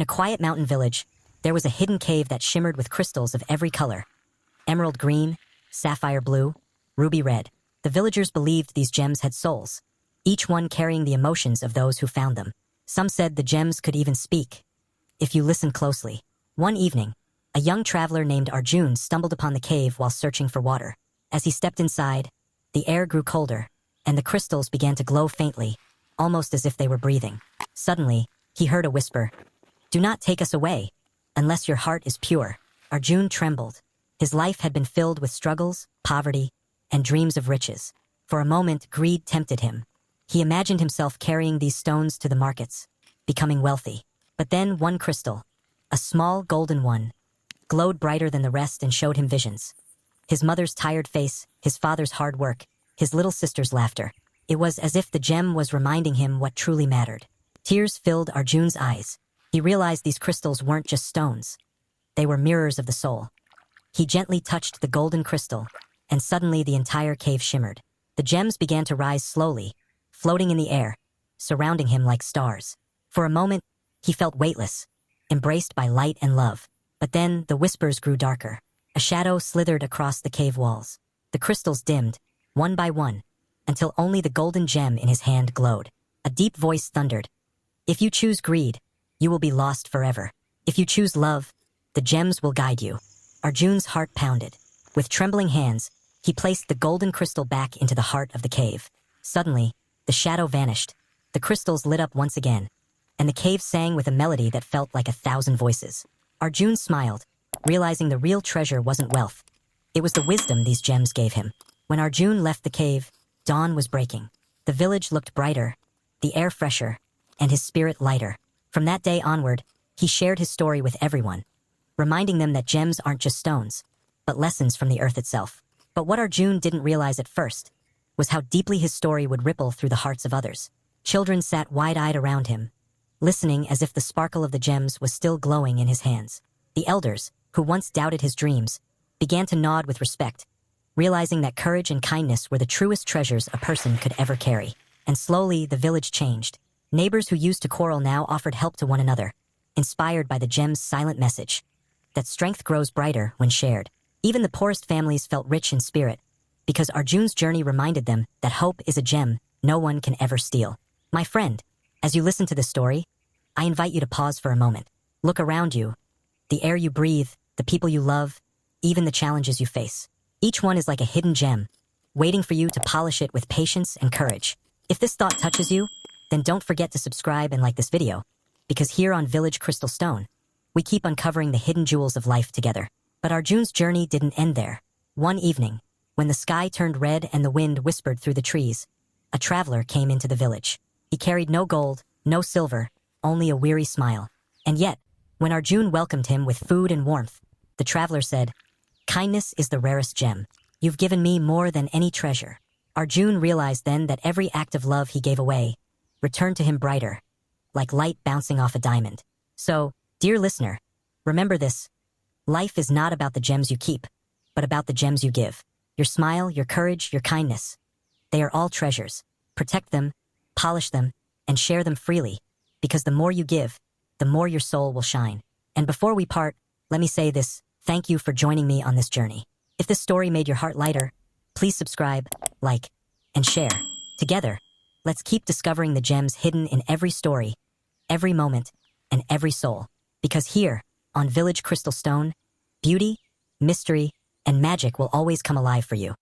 In a quiet mountain village, there was a hidden cave that shimmered with crystals of every color: emerald green, sapphire blue, ruby red. The villagers believed these gems had souls, each one carrying the emotions of those who found them. Some said the gems could even speak, if you listen closely. One evening, a young traveler named Arjun stumbled upon the cave while searching for water. As he stepped inside, the air grew colder, and the crystals began to glow faintly, almost as if they were breathing. Suddenly, he heard a whisper, "Do not take us away, unless your heart is pure." Arjun trembled. His life had been filled with struggles, poverty, and dreams of riches. For a moment, greed tempted him. He imagined himself carrying these stones to the markets, becoming wealthy. But then one crystal, a small golden one, glowed brighter than the rest and showed him visions. His mother's tired face, his father's hard work, his little sister's laughter. It was as if the gem was reminding him what truly mattered. Tears filled Arjun's eyes. He realized these crystals weren't just stones. They were mirrors of the soul. He gently touched the golden crystal, and suddenly the entire cave shimmered. The gems began to rise slowly, floating in the air, surrounding him like stars. For a moment, he felt weightless, embraced by light and love. But then the whispers grew darker. A shadow slithered across the cave walls. The crystals dimmed, one by one, until only the golden gem in his hand glowed. A deep voice thundered, "If you choose greed, you will be lost forever. If you choose love, the gems will guide you." Arjun's heart pounded. With trembling hands, he placed the golden crystal back into the heart of the cave. Suddenly, the shadow vanished. The crystals lit up once again, and the cave sang with a melody that felt like 1,000 voices. Arjun smiled, realizing the real treasure wasn't wealth. It was the wisdom these gems gave him. When Arjun left the cave, dawn was breaking. The village looked brighter, the air fresher, and his spirit lighter. From that day onward, he shared his story with everyone, reminding them that gems aren't just stones, but lessons from the earth itself. But what Arjun didn't realize at first was how deeply his story would ripple through the hearts of others. Children sat wide-eyed around him, listening as if the sparkle of the gems was still glowing in his hands. The elders, who once doubted his dreams, began to nod with respect, realizing that courage and kindness were the truest treasures a person could ever carry. And slowly, the village changed. Neighbors who used to quarrel now offered help to one another, inspired by the gem's silent message, that strength grows brighter when shared. Even the poorest families felt rich in spirit, because Arjun's journey reminded them that hope is a gem no one can ever steal. My friend, as you listen to this story, I invite you to pause for a moment. Look around you, the air you breathe, the people you love, even the challenges you face. Each one is like a hidden gem, waiting for you to polish it with patience and courage. If this thought touches you, then don't forget to subscribe and like this video, because here on Village Crystal Stone, we keep uncovering the hidden jewels of life together. But Arjun's journey didn't end there. One evening, when the sky turned red and the wind whispered through the trees, a traveler came into the village. He carried no gold, no silver, only a weary smile. And yet, when Arjun welcomed him with food and warmth, the traveler said, "Kindness is the rarest gem. You've given me more than any treasure." Arjun realized then that every act of love he gave away returned to him brighter, like light bouncing off a diamond. So, dear listener, remember this: life is not about the gems you keep, but about the gems you give. Your smile, your courage, your kindness. They are all treasures. Protect them, polish them, and share them freely, because the more you give, the more your soul will shine. And before we part, let me say this: thank you for joining me on this journey. If this story made your heart lighter, please subscribe, like, and share. Together, let's keep discovering the gems hidden in every story, every moment, and every soul. Because here, on Village Crystal Stone, beauty, mystery, and magic will always come alive for you.